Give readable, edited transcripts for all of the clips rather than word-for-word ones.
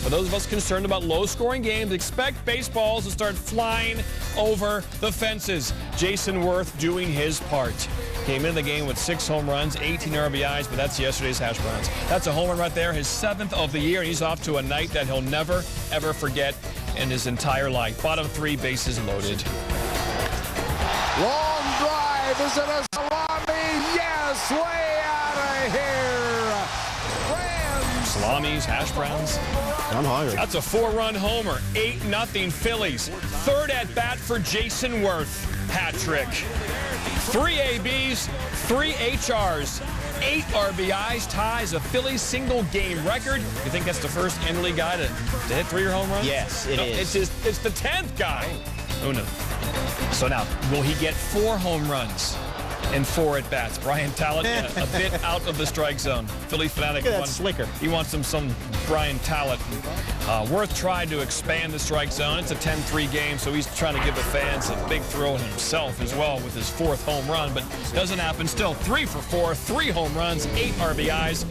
For those of us concerned about low-scoring games, expect baseballs to start flying over the fences. Jason Worth doing his part. Came into the game with 6 home runs, 18 RBIs, but that's yesterday's Hash Browns. That's a home run right there, his 7th of the year. He's off to a night that he'll never, ever forget in his entire life. Bottom 3, bases loaded. Long drive. Is it a salami? Yes, way out of here. Rams. Salamis, Hash Browns. I'm hungry. That's a 4-run homer. 8-0 Phillies. 3rd at bat for Jason Worth. Hat trick. 3 ABs, 3 HRs, 8 RBIs, ties a Phillies single-game record. You think that's the first Interleague guy to hit 3 home runs? Yes, it is. It's the 10th guy. Oh, no. So now, will he get 4 home runs and 4 at-bats? Brian Talent a bit out of the strike zone. Philly fanatic. Look at that slicker. He wants some Brian Talent. Worth tried to expand the strike zone. It's a 10-3 game, so he's trying to give the fans a big thrill himself as well with his 4th home run, but doesn't happen. Still 3 for 4, 3 home runs, 8 RBIs.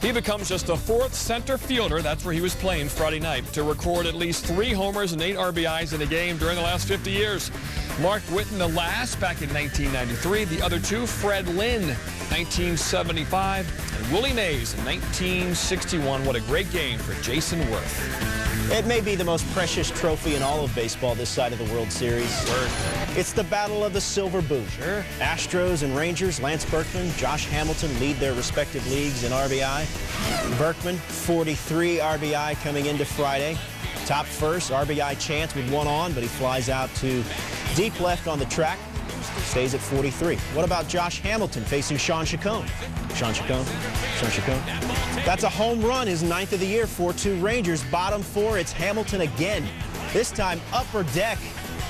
He becomes just the 4th center fielder, that's where he was playing Friday night, to record at least 3 homers and 8 RBIs in a game during the last 50 years. Mark Whitten the last back in 1993. The other 2, Fred Lynn, 1975, and Willie Mays in 1961. What a great game for Jason Worth. It may be the most precious trophy in all of baseball this side of the World Series. It's the battle of the Silver Boot. Sure. Astros and Rangers, Lance Berkman, Josh Hamilton lead their respective leagues in RBI. Berkman, 43 RBI coming into Friday. Top first, RBI chance with 1 on, but he flies out to deep left on the track. Stays at 43. What about Josh Hamilton facing Sean Chacon? Sean Chacon. That's a home run, his 9th of the year, 4-2 Rangers. Bottom 4, it's Hamilton again. This time upper deck,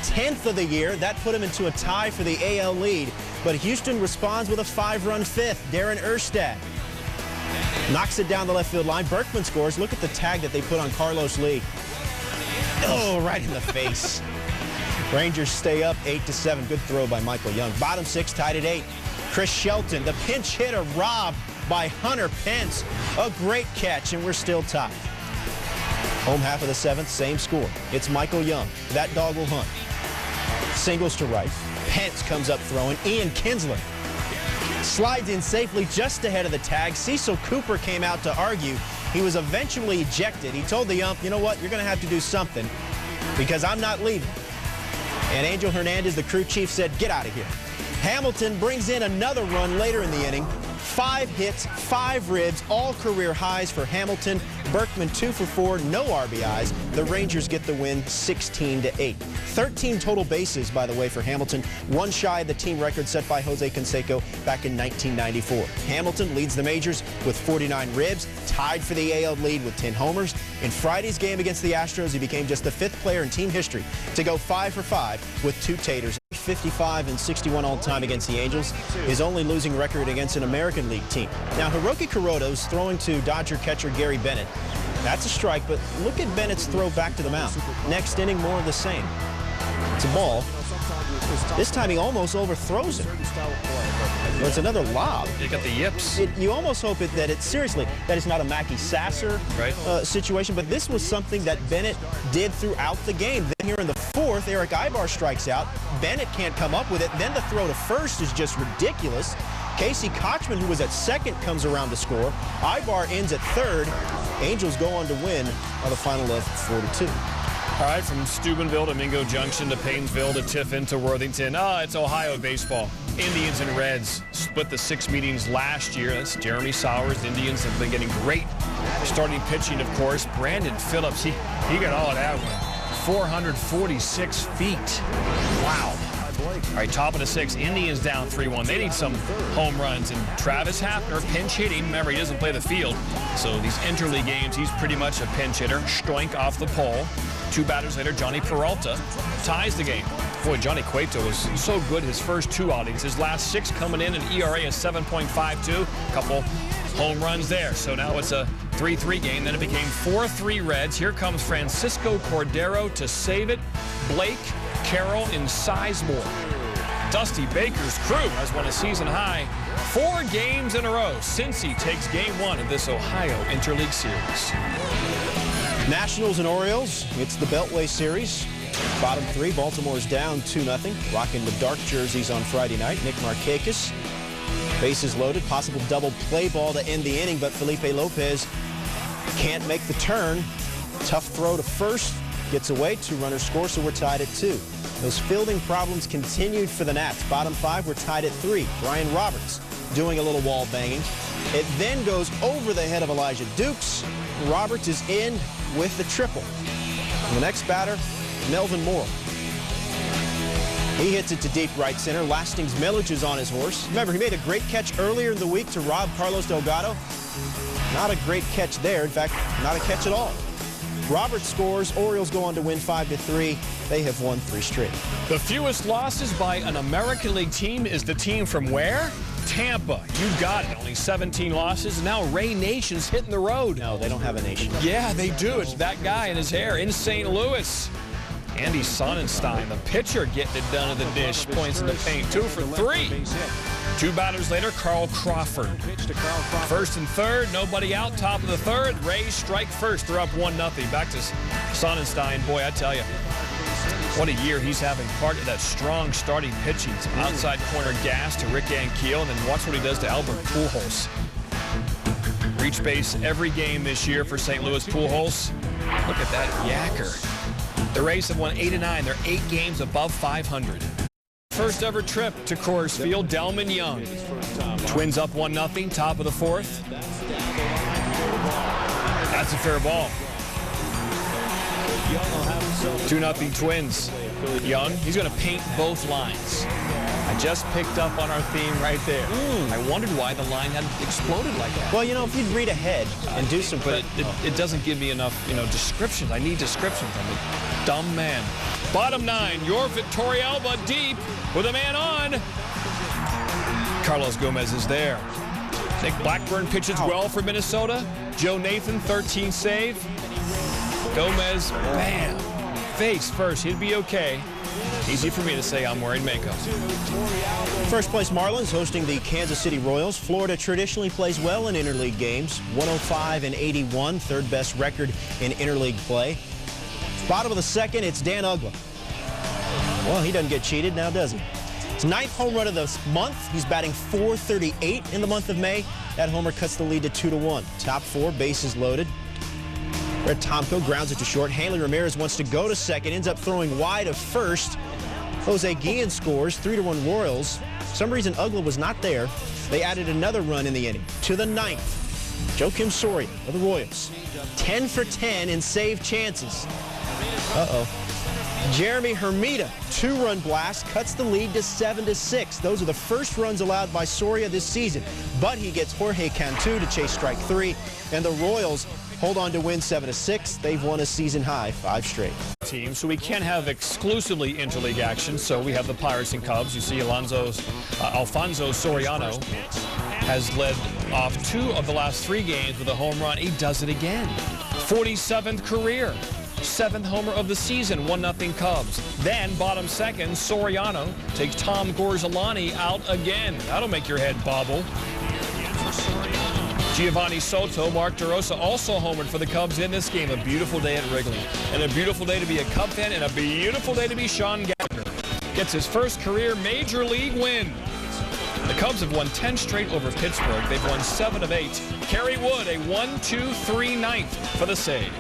10th of the year. That put him into a tie for the AL lead. But Houston responds with a 5-run 5th. Darren Erstad knocks it down the left field line. Berkman scores. Look at the tag that they put on Carlos Lee. Oh, right in the face. Rangers stay up 8-7. Good throw by Michael Young. Bottom 6 tied at 8. Chris Shelton, the pinch hitter, robbed by Hunter Pence. A great catch, and we're still tied. Home half of the 7th, same score. It's Michael Young. That dog will hunt. Singles to right. Pence comes up throwing. Ian Kinsler slides in safely just ahead of the tag. Cecil Cooper came out to argue. He was eventually ejected. He told the ump, you know what, you're going to have to do something because I'm not leaving. And Angel Hernandez, the crew chief, said, get out of here. Hamilton brings in another run later in the inning. 5 hits, 5 ribs, all career highs for Hamilton. Berkman 2 for 4, no RBIs. The Rangers get the win 16-8. 13 total bases, by the way, for Hamilton. 1 shy of the team record set by Jose Canseco back in 1994. Hamilton leads the majors with 49 ribs, tied for the AL lead with 10 homers. In Friday's game against the Astros, he became just the 5th player in team history to go 5 for 5 with 2 taters. 55 and 61 all-time against the Angels. His only losing record against an American League team. Now, Hiroki Kuroda's throwing to Dodger catcher Gary Bennett. That's a strike, but look at Bennett's throw back to the mound. Next inning, more of the same. It's a ball. This time he almost overthrows it. Well, it's another lob. You got the yips. You almost hope that it's not a Mackie Sasser situation, but this was something that Bennett did throughout the game. Then here in the 4th, Eric Ibar strikes out. Bennett can't come up with it. Then the throw to first is just ridiculous. Casey Kochman, who was at 2nd, comes around to score. Ibar ends at 3rd. Angels go on to win by the final of 4-2. All right, from Steubenville to Mingo Junction to Paynesville to Tiffin to Worthington. It's Ohio baseball. Indians and Reds split the 6 meetings last year. That's Jeremy Sowers. The Indians have been getting great starting pitching, of course. Brandon Phillips, he got all of that one. 446 feet. Wow. All right, top of the 6th, Indians down 3-1. They need some home runs. And Travis Hafner, pinch hitting. Remember, he doesn't play the field. So these interleague games, he's pretty much a pinch hitter. Stoink off the pole. 2 batters later, Johnny Peralta ties the game. Boy, Johnny Cueto was so good his first 2 outings. His last 6 coming in, an ERA of 7.52. Couple home runs there. So now it's a 3-3 game. Then it became 4-3 Reds. Here comes Francisco Cordero to save it. Blake, Carroll, and Sizemore. Dusty Baker's crew has won a season high 4 games in a row. Cincy takes game 1 of this Ohio Interleague Series. Nationals and Orioles, it's the Beltway Series. Bottom three, Baltimore's down 2-0. Rocking the dark jerseys on Friday night. Nick Markakis, bases loaded, possible double play ball to end the inning, but Felipe Lopez can't make the turn. Tough throw to first, gets away, 2 runners score, so we're tied at 2. Those fielding problems continued for the Nats. Bottom 5, we're tied at 3. Brian Roberts doing a little wall banging. It then goes over the head of Elijah Dukes. Roberts is in with the triple. And the next batter, Melvin Moore. He hits it to deep right center. Lasting's Milledge is on his horse. Remember, he made a great catch earlier in the week to rob Carlos Delgado. Not a great catch there. In fact, not a catch at all. Roberts scores. Orioles go on to win 5-3. They have won 3 straight. The fewest losses by an American League team is the team from where? Tampa. You got it. Only 17 losses. Now Ray Nation's hitting the road. No, they don't have a nation. Yeah, they do. It's that guy in his hair in St. Louis. Andy Sonnenstein, the pitcher, getting it done at the dish. Points in the paint. 2 for 3. 2 batters later, Carl Crawford. First and third, nobody out. Top of the third, Rays strike first. They're up 1-0. Back to Sonnenstein. Boy, I tell you, what a year he's having. Part of that strong starting pitching. Some outside corner gas to Rick Ankiel, and then watch what he does to Albert Pujols. Reach base every game this year for St. Louis Pujols. Look at that yacker. The Rays have won 8 of 9. They're 8 games above 500. First ever trip to Coors Field, Delman Young. Twins up 1-0, top of the 4th. That's a fair ball. 2-0 Twins. Young, he's going to paint both lines. I just picked up on our theme right there. I wondered why the line hadn't exploded like that. Well, you know, if you'd read ahead and do some... But it doesn't give me enough, descriptions. I need descriptions. I'm a dumb man. Bottom 9, your Victorialba deep with a man on. Carlos Gomez is there. Nick Blackburn pitches well for Minnesota. Joe Nathan, 13 save. Gomez, bam. Face first, he'd be okay. Easy for me to say I'm wearing makeup. First place Marlins hosting the Kansas City Royals. Florida traditionally plays well in interleague games. 105-81, third best record in interleague play. Bottom of the second, it's Dan Uggla. Well, he doesn't get cheated now, does he? His 9th home run of the month. He's batting .438 in the month of May. That homer cuts the lead to 2-1. Top 4, bases loaded. Red Tomko grounds it to short. Hanley Ramirez wants to go to second, ends up throwing wide of first. Jose Guillen scores, 3-1 Royals. For some reason, Uggla was not there. They added another run in the inning. To the 9th, Joakim Soria of the Royals. 10 for 10 in save chances. Jeremy Hermida, 2-run blast, cuts the lead to 7-6. Those are the first runs allowed by Soria this season. But he gets Jorge Cantu to chase strike 3, and the Royals hold on to win 7-6. They've won a season high 5 straight. Team, so we can't have exclusively interleague action. So we have the Pirates and Cubs. You see Alfonso Soriano has led off 2 of the last 3 games with a home run. He does it again. 47th career. 7th homer of the season, 1-0 Cubs. Then, bottom second, Soriano takes Tom Gorzolani out again. That'll make your head bobble. Giovanni Soto, Mark DeRosa also homered for the Cubs in this game. A beautiful day at Wrigley. And a beautiful day to be a Cub fan, and a beautiful day to be Sean Gallagher. Gets his first career Major League win. The Cubs have won 10 straight over Pittsburgh. They've won 7 of 8. Kerry Wood, a 1-2-3 ninth for the save.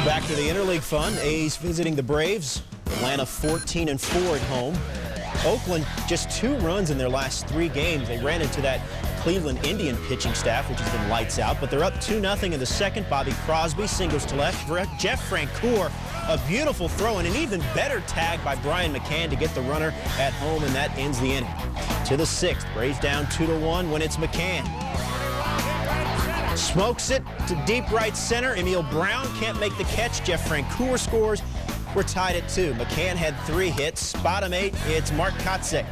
Back to the interleague fun. A's visiting the Braves. Atlanta 14-4 at home. Oakland just 2 runs in their last 3 games. They ran into that Cleveland Indian pitching staff, which has been lights out, but they're up 2-0 in the second. Bobby Crosby singles to left. Jeff Francoeur, a beautiful throw and an even better tag by Brian McCann to get the runner at home, and that ends the inning. To the 6th, Braves down 2-1 when it's McCann. Smokes it to deep right center. Emil Brown can't make the catch. Jeff Francoeur scores. We're tied at 2. McCann had 3 hits. Bottom 8, it's Mark Kotsek.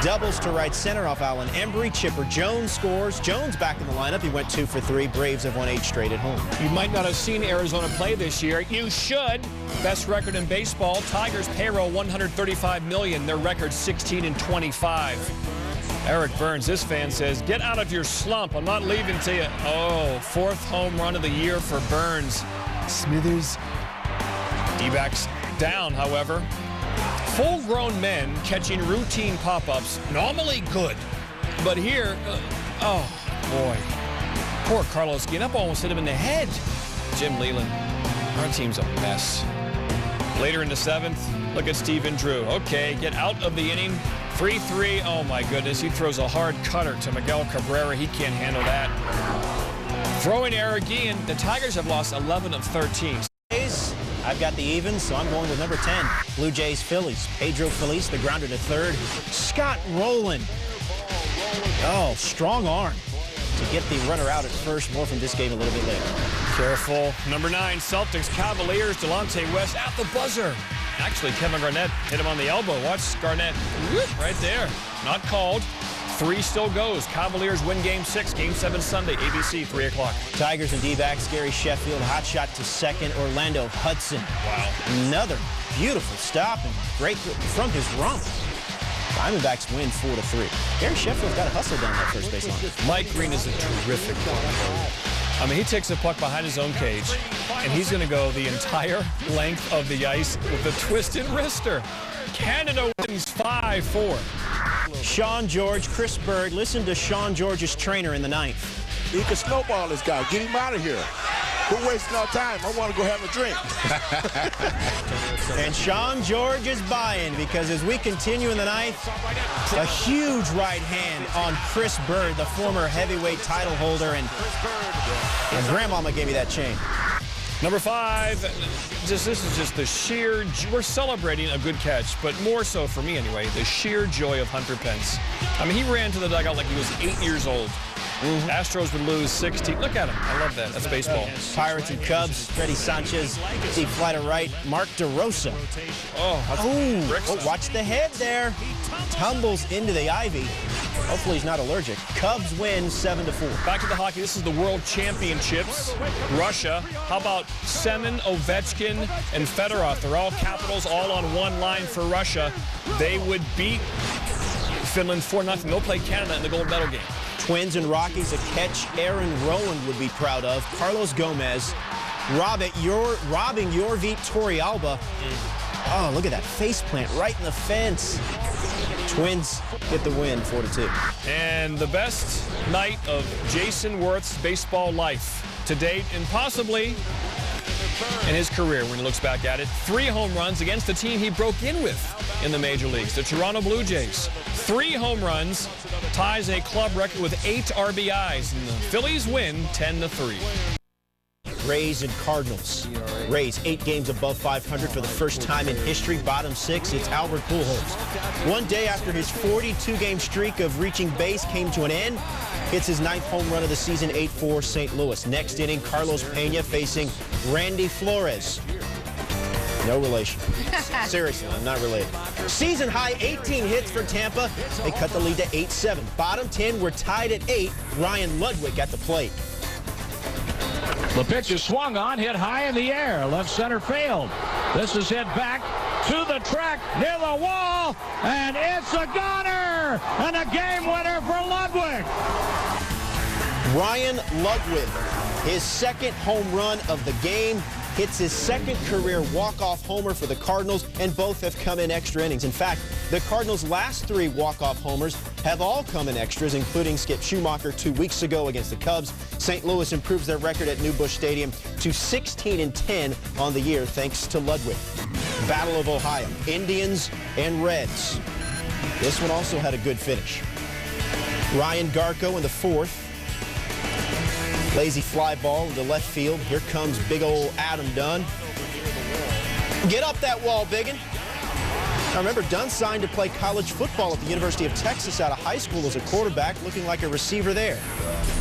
Doubles to right center off Alan Embry. Chipper Jones scores. Jones back in the lineup. He went 2 for 3. Braves have won 8 straight at home. You might not have seen Arizona play this year. You should. Best record in baseball. Tigers payroll $135 million. Their record 16-25. Eric Burns, this fan says, get out of your slump. I'm not leaving till you. Oh, 4th home run of the year for Burns. Smithers. D-backs down, however. Full-grown men catching routine pop-ups, normally good. But here, oh, boy. Poor Carlos Guillen. Up almost hit him in the head. Jim Leland, our team's a mess. Later in the 7th, look at Stephen Drew. Okay, get out of the inning. 3-3. Oh, my goodness. He throws a hard cutter to Miguel Cabrera. He can't handle that. Throwing error again. The Tigers have lost 11 of 13. I've got the evens, so I'm going with number 10. Blue Jays, Phillies. Pedro Feliz, the grounder to third. Scott Rowland. Oh, strong arm to get the runner out at first. More from this game a little bit later. Careful. Number 9, Celtics, Cavaliers. Delonte West at the buzzer. Actually, Kevin Garnett hit him on the elbow. Watch Garnett right there. Not called. 3 still goes. Cavaliers win Game 6. Game 7 Sunday, ABC, 3 o'clock. Tigers and D-backs, Gary Sheffield, hot shot to second. Orlando Hudson. Wow. Another beautiful stop and great from his rump. Diamondbacks win 4-3. Gary Sheffield's got to hustle down that first base line. Mike Green is a terrific player. I mean, he takes a puck behind his own cage, and he's going to go the entire length of the ice with a twisted wrister. Canada wins 5-4. Sean George, Chris Bird. Listen to Sean George's trainer in the 9th. He can snowball this guy. Get him out of here. Quit wasting our time. I want to go have a drink. And Sean George is buying because as we continue in the 9th, a huge right hand on Chris Bird, the former heavyweight title holder, and Grandmama gave me that chain. Number 5, this is just the sheer, we're celebrating a good catch, but more so for me anyway, the sheer joy of Hunter Pence. I mean, he ran to the dugout like he was 8 years old. Astros would lose 16. Look at him. I love that. That's baseball. Pirates and Cubs, Freddie Sanchez, deep fly to right, Mark DeRosa. Oh, watch the head there. Tumbles into the ivy. Hopefully he's not allergic. Cubs win 7-4. Back to the hockey. This is the World Championships. Russia. How about Semin, Ovechkin, and Fedorov? They're all capitals, all on one line for Russia. They would beat Finland 4-0. They'll play Canada in the gold medal game. Twins and Rockies, a catch Aaron Rowan would be proud of. Carlos Gomez robbing Jorvi Torrealba. Oh, look at that face plant right in the fence. Twins get the win 4-2. And the best night of Jason Worth's baseball life to date, and possibly in his career when he looks back at it. 3 home runs against the team he broke in with in the major leagues, the Toronto Blue Jays. 3 home runs, ties a club record with 8 RBIs, and the Phillies win 10-3. Rays and Cardinals. Rays 8 games above 500 for the first time in history. Bottom 6, it's Albert Pujols. One day after his 42-game streak of reaching base came to an end, hits his 9th home run of the season, 8-4 St. Louis. Next inning, Carlos Pena facing Randy Flores. No relation. Seriously, I'm not related. Season high 18 hits for Tampa. They cut the lead to 8-7. Bottom 10 were tied at 8. Ryan Ludwig at the plate. The pitch is swung on, hit high in the air. Left center field. This is hit back to the track near the wall, and it's a goner and a game winner for Ludwig. Ryan Ludwig, his 2nd home run of the game, hits his 2nd career walk-off homer for the Cardinals, and both have come in extra innings. In fact, the Cardinals' last 3 walk-off homers have all come in extras, including Skip Schumacher 2 weeks ago against the Cubs. St. Louis improves their record at New Busch Stadium to 16-10 on the year, thanks to Ludwig. Battle of Ohio, Indians and Reds. This one also had a good finish. Ryan Garco in the 4th. Lazy fly ball into left field. Here comes big old Adam Dunn. Get up that wall, Biggin. Now remember, Dunn signed to play college football at the University of Texas out of high school as a quarterback, looking like a receiver there.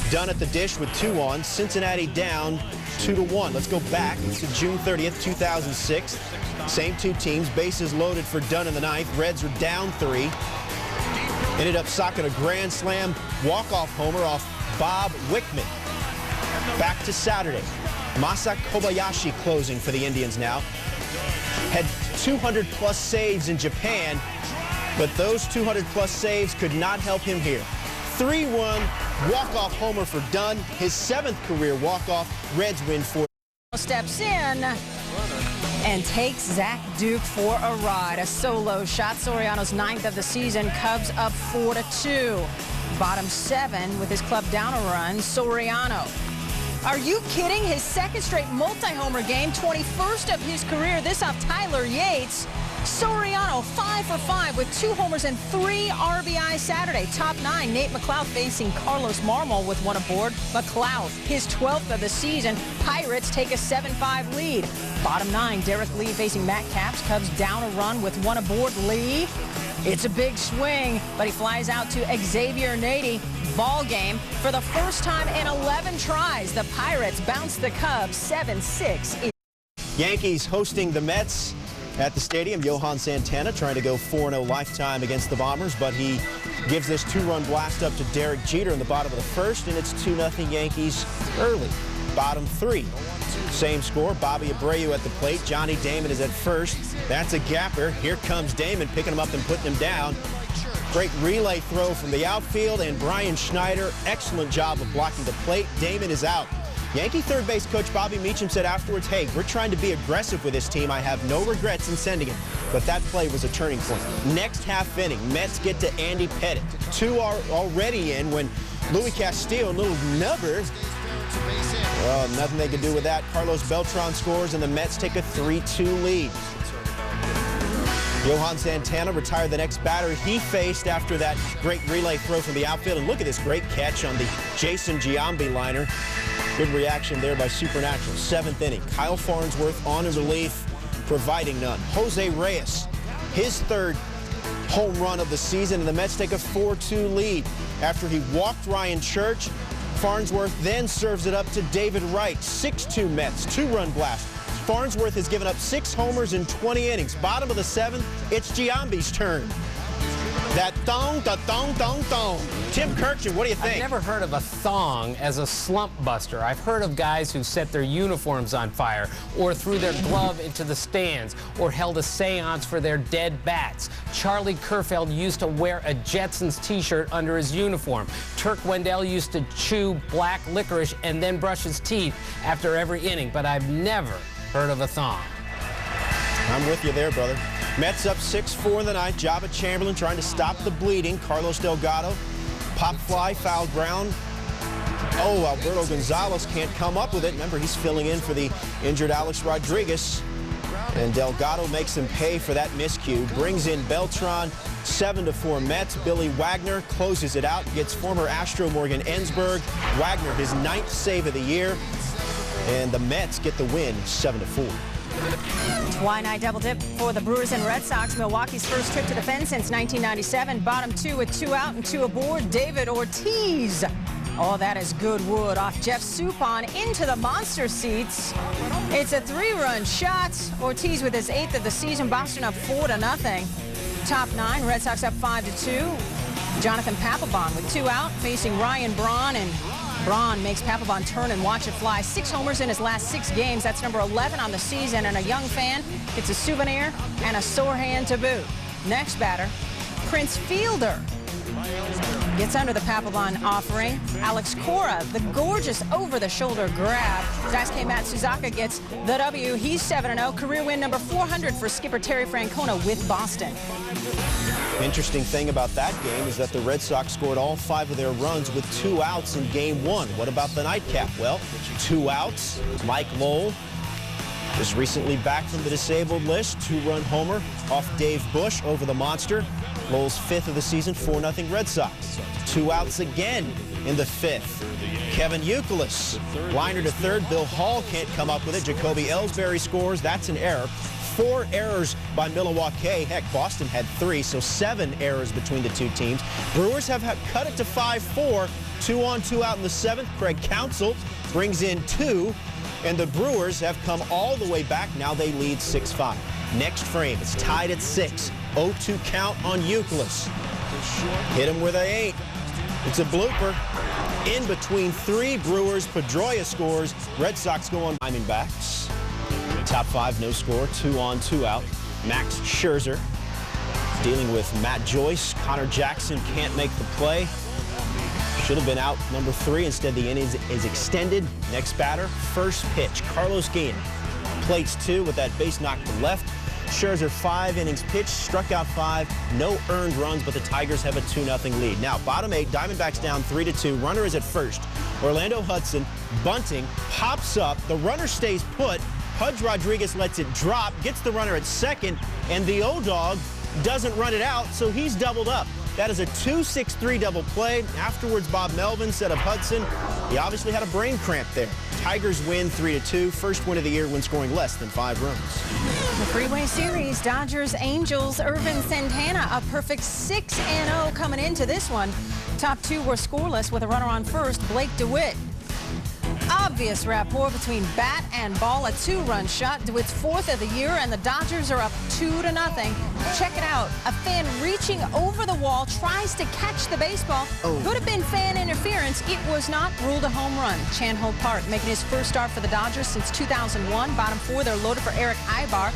Dunn at the dish with 2 on. Cincinnati down 2-1. Let's go back to June 30th, 2006. Same 2 teams. Bases loaded for Dunn in the 9th. Reds are down 3. Ended up socking a grand slam walk-off homer off Bob Wickman. Back to Saturday. Masa Kobayashi closing for the Indians now. Had 200-plus saves in Japan. But those 200-plus saves could not help him here. 3-run walk-off homer for Dunn. His 7th career walk-off. Reds win 4. Steps in and takes Zach Duke for a ride. A solo shot. Soriano's 9th of the season. Cubs up 4-2. Bottom 7 with his club down a run. Soriano. Are you kidding? His 2nd straight multi-homer game, 21st of his career. This off Tyler Yates. Soriano 5 for 5 with 2 homers and 3 RBI Saturday. Top 9, Nate McLeod facing Carlos Marmol with 1 aboard. McLeod, his 12th of the season. Pirates take a 7-5 lead. Bottom 9, Derek Lee facing Matt Capps. Cubs down a run with 1 aboard. Lee. It's a big swing, but he flies out to Xavier Nady. Ball game. For the first time in 11 tries, the Pirates bounce the Cubs 7-6. Yankees hosting the Mets at the stadium. Johan Santana trying to go 4-0 lifetime against the Bombers, but he gives this 2-run blast up to Derek Jeter in the bottom of the 1st, and it's 2-0 Yankees early. Bottom 3. Same score. Bobby Abreu at the plate. Johnny Damon is at first. That's a gapper. Here comes Damon picking him up and putting him down. Great relay throw from the outfield, and Brian Schneider, excellent job of blocking the plate. Damon is out. Yankee third base coach Bobby Meacham said afterwards, hey, we're trying to be aggressive with this team. I have no regrets in sending it. But that play was a turning point. Next half inning, Mets get to Andy Pettitte. 2 are already in when Louis Castillo, a little nubber. Well, nothing they could do with that. Carlos Beltran scores, and the Mets take a 3-2 lead. Johan Santana retired the next batter he faced after that great relay throw from the outfield. And look at this great catch on the Jason Giambi liner. Good reaction there by Supernatural. 7th inning. Kyle Farnsworth on in relief, providing none. Jose Reyes, his 3rd home run of the season, and the Mets take a 4-2 lead. After he walked Ryan Church, Farnsworth then serves it up to David Wright. 6-2 Mets, 2-run blast. Farnsworth has given up 6 homers in 20 innings. Bottom of the 7th, it's Giambi's turn. That thong, da thong, thong, thong. Tim Kirkchen, what do you think? I've never heard of a thong as a slump buster. I've heard of guys who set their uniforms on fire, or threw their glove into the stands, or held a seance for their dead bats. Charlie Kerfeld used to wear a Jetsons t-shirt under his uniform. Turk Wendell used to chew black licorice and then brush his teeth after every inning, but I've never heard of a thong. I'm with you there, brother. Mets up 6-4 in the ninth. Jabba Chamberlain trying to stop the bleeding. Carlos Delgado, pop fly, foul ground. Oh, Alberto Gonzalez can't come up with it. Remember, he's filling in for the injured Alex Rodriguez. And Delgado makes him pay for that miscue. Brings in Beltran. 7-4 Mets. Billy Wagner closes it out. Gets former Astro Morgan Ensberg. Wagner, his 9th save of the year. And the Mets get the win 7-4. Twilight double dip for the Brewers and Red Sox. Milwaukee's first trip to the fence since 1997. Bottom 2 with 2 out and 2 aboard. David Ortiz. Oh, that is good wood off Jeff Suppan into the monster seats. It's a 3-run shot. Ortiz with his 8th of the season. Boston up 4-0. Top 9. Red Sox up 5-2. Jonathan Papelbon with 2 out facing Ryan Braun, and Braun makes Papelbon turn and watch it fly. 6 homers in his last 6 games. That's number 11 on the season, and a young fan gets a souvenir and a sore hand to boot. Next batter, Prince Fielder. Gets under the Papelbon offering. Alex Cora, the gorgeous over-the-shoulder grab. Daisuke Matsuzaka gets the W. He's 7-0. Career win number 400 for skipper Terry Francona with Boston. Interesting thing about that game is that the Red Sox scored all 5 of their runs with 2 outs in Game 1. What about the nightcap? Well, 2 outs. Mike Lowell just recently back from the disabled list. 2-run homer off Dave Bush over the monster. Lowell's 5th of the season, 4-0 Red Sox. 2 outs again in the 5th. Kevin Youkilis, liner to 3rd. Bill Hall can't come up with it. Jacoby Ellsbury scores. That's an error. 4 errors by Milwaukee. Heck, Boston had 3, so 7 errors between the 2 teams. Brewers have cut it to 5-4. 2 on, 2 out in the 7th. Craig Counsell brings in 2, and the Brewers have come all the way back. Now they lead 6-5. Next frame, it's tied at 6. 0-2 count on Youkilis. Hit him where they ain't. It's a blooper. In between 3 Brewers, Pedroia scores. Red Sox go on Diamondbacks. Top 5, no score, 2 on, 2 out. Max Scherzer dealing with Matt Joyce. Connor Jackson can't make the play. Should have been out number 3. Instead, the inning is extended. Next batter, first pitch. Carlos Guillen. Plates 2 with that base knock to left. Scherzer 5 innings pitched, struck out 5, no earned runs, but the Tigers have a 2-0 lead. Now, bottom 8, Diamondbacks down 3-2. Runner is at first. Orlando Hudson bunting, pops up. The runner stays put. Pudge Rodriguez lets it drop, gets the runner at second, and the O-Dog doesn't run it out, so he's doubled up. That is a 2-6-3 double play. Afterwards, Bob Melvin said of Hudson, he obviously had a brain cramp there. Tigers win 3-2. First win of the year when scoring less than 5 runs. The Freeway Series, Dodgers, Angels, Irvin Santana, a perfect 6-0 coming into this one. Top 2 were scoreless with a runner on first, Blake DeWitt. Obvious rapport between bat and ball, a 2-run shot. DeWitt's 4th of the year, and the Dodgers are up 2-0. Check it out. A fan reaching over the wall tries to catch the baseball. Could have been fan interference. It was not ruled a home run. Chan-Ho Park making his first start for the Dodgers since 2001. Bottom 4, they're loaded for Eric Ibar.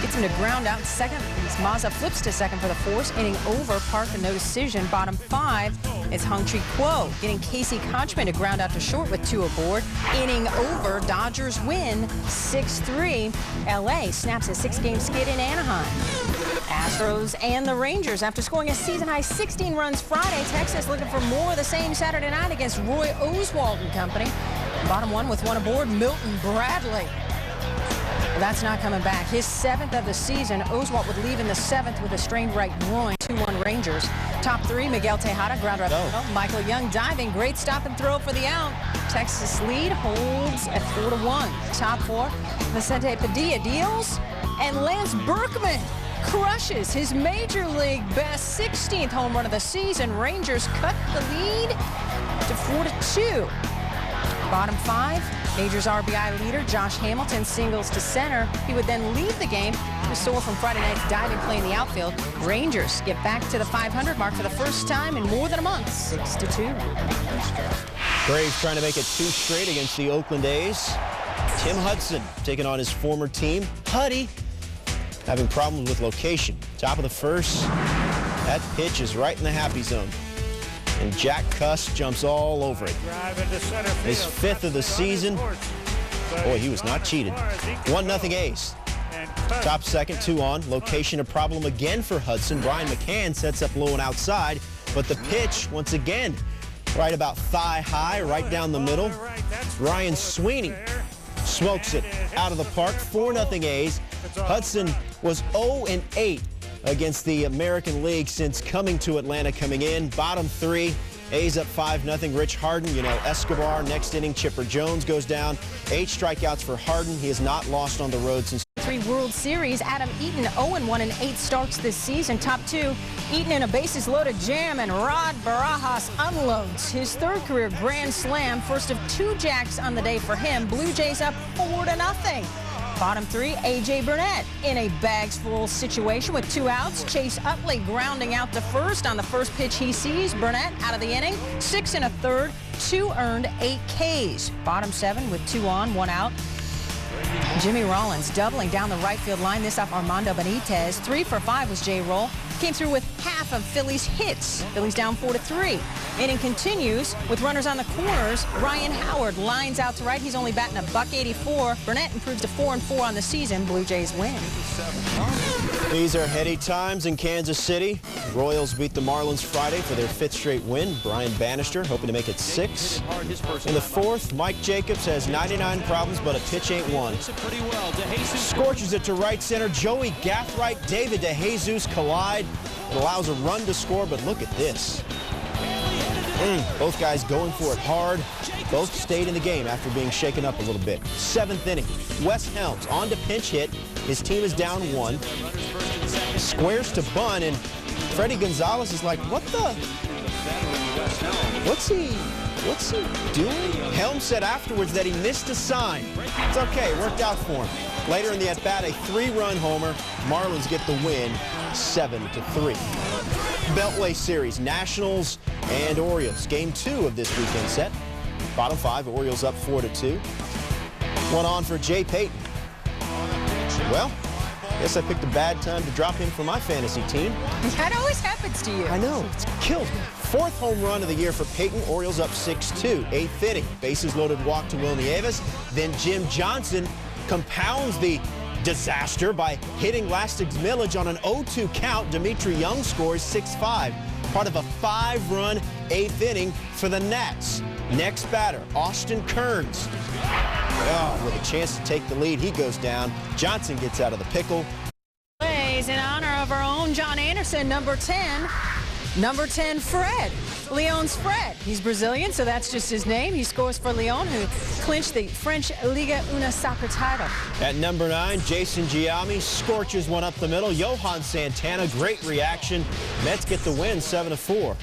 Gets him to ground out second. Mazza flips to second for the force. Inning over, Park a no decision. Bottom 5, it's Hung-Chi Kuo getting Casey Kochman to ground out to short with 2 aboard. Inning over, Dodgers win 6-3. LA snaps a 6-game skid in Anaheim. Astros and the Rangers, after scoring a season-high 16 runs Friday, Texas looking for more of the same Saturday night against Roy Oswalt and company. Bottom 1 with 1 aboard, Milton Bradley. That's not coming back. His 7th of the season. Oswalt would leave in the 7th with a strained right groin. 2-1 Rangers. Top 3, Miguel Tejada, grounder up the middle. Michael Young diving. Great stop and throw for the out. Texas lead holds at 4-1. Top 4, Vicente Padilla deals. And Lance Berkman crushes his major league best 16th home run of the season. Rangers cut the lead to 4-2. Bottom 5, Majors RBI leader Josh Hamilton singles to center. He would then leave the game. He was sore from Friday night's diving play in the outfield. Rangers get back to the 500 mark for the first time in more than a month, 6-2. Braves trying to make it 2 straight against the Oakland A's. Tim Hudson taking on his former team. Huddy having problems with location. Top of the first. That pitch is right in the happy zone. And Jack Cuss jumps all over it. His 5th of the season. Boy, he was not cheated. 1-0 A's. Top second, 2 on. Location a problem again for Hudson. Brian McCann sets up low and outside. But the pitch, once again, right about thigh high, right down the middle. Ryan Sweeney smokes it out of the park. 4-0 A's. Hudson was 0-8 against the American League since coming to Atlanta coming in. Bottom 3, A's up 5-0. Rich Harden, Escobar, next inning, Chipper Jones goes down. 8 strikeouts for Harden. He has not lost on the road since 3 World Series. Adam Eaton 0-1 in 8 starts this season. Top 2, Eaton in a bases-loaded jam, and Rod Barajas unloads his 3rd career grand slam. First of 2 jacks on the day for him. Blue Jays up 4-0. Bottom 3, A.J. Burnett in a bags-full situation with 2 outs. Chase Utley grounding out to first on the first pitch he sees. Burnett out of the inning, 6 1/3, 2 earned, 8 Ks. Bottom 7 with 2 on, 1 out. Jimmy Rollins doubling down the right field line. This off Armando Benitez. 3 for 5 was J-Roll. Came through with half of Phillies' hits. Phillies down 4-3. Inning continues with runners on the corners. Ryan Howard lines out to right. He's only batting a .184. Burnett improves to 4-4 on the season. Blue Jays win. These are heady times in Kansas City. Royals beat the Marlins Friday for their 5th straight win. Brian Bannister hoping to make it 6. In the 4th, Mike Jacobs has 99 problems, but a pitch ain't one. Scorches it to right center. Joey Gathright, David DeJesus collide. It allows a run to score, but look at this. Both guys going for it hard. Both stayed in the game after being shaken up a little bit. 7th inning. Wes Helms on to pinch hit. His team is down 1. Squares to bunt, and Freddie Gonzalez is like, what's he doing? Helms said afterwards that he missed a sign. It's okay, it worked out for him. Later in the at-bat, a 3-run homer. Marlins get the win, 7-3. Beltway Series, Nationals and Orioles. Game 2 of this weekend set. Bottom 5, Orioles up 4-2. 1 on for Jay Payton. Well, Guess I picked a bad time to drop him for my fantasy team. That always happens to you. I know, it kills me. 4th home run of the year for Peyton. Orioles up 6-2. 8th inning. Bases loaded walk to Will Nieves. Then Jim Johnson compounds the disaster by hitting Lastig's Millage on an 0-2 count. Dimitri Young scores 6-5. Part of a 5-run 8th inning for the Nats. Next batter, Austin Kearns. Oh, with a chance to take the lead, he goes down. Johnson gets out of the pickle. In honor of our own John Anderson, number 10. Number 10, Fred. Lyon's Fred. He's Brazilian, so that's just his name. He scores for Lyon, who clinched the French Liga 1 soccer title. At number 9, Jason Giammi scorches one up the middle. Johan Santana, great reaction. Mets get the win, 7-4.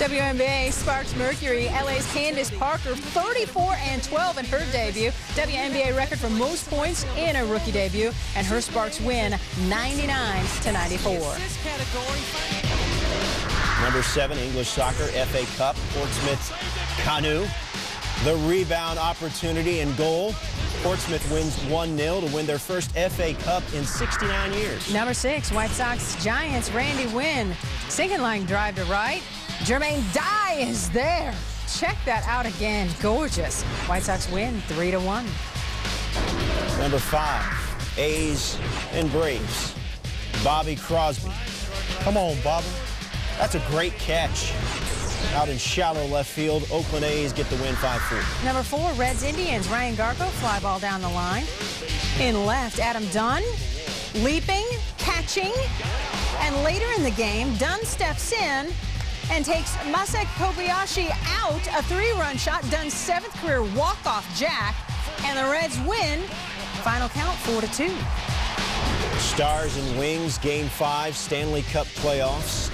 WNBA Sparks Mercury, LA's Candace Parker, 34-12 in her debut. WNBA record for most points in a rookie debut, and her Sparks win 99-94. Number 7, English Soccer, FA Cup, Portsmouth's Kanu. The rebound opportunity and goal. Portsmouth wins 1-0 to win their first FA Cup in 69 years. Number 6, White Sox Giants, Randy Wynn. Sinking line drive to right. Jermaine Dye is there. Check that out again. Gorgeous. White Sox win 3-1. Number 5, A's and Braves. Bobby Crosby. Come on, Bobby. That's a great catch. Out in shallow left field, Oakland A's get the win 5-4. Number 4, Reds Indians, Ryan Garco, fly ball down the line. In left, Adam Dunn, leaping, catching, and later in the game, Dunn steps in and takes Masek Kobayashi out, a 3-run shot, Dunn's 7th career walk-off jack, and the Reds win. Final count 4-2. Stars and Wings, Game 5, Stanley Cup playoffs.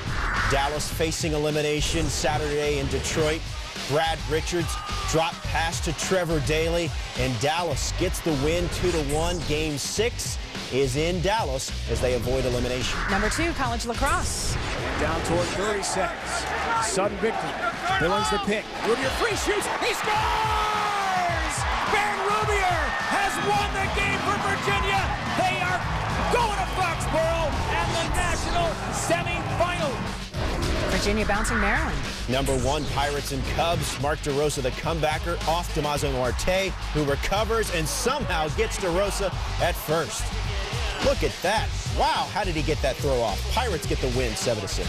Dallas facing elimination Saturday in Detroit. Brad Richards dropped pass to Trevor Daley, and Dallas gets the win 2-1. Game 6 is in Dallas as they avoid elimination. Number 2, college lacrosse. Down toward 30 seconds. Sudden victory. Billings the pick. Rubier free shoots. He scores! Ben Rubier has won the game for Virginia. They are going to Foxborough and the national semifinal. Virginia bouncing Maryland. Number 1, Pirates and Cubs. Mark DeRosa, the comebacker, off Damaso Marte, who recovers and somehow gets DeRosa at first. Look at that. Wow, how did he get that throw off? Pirates get the win, 7-6.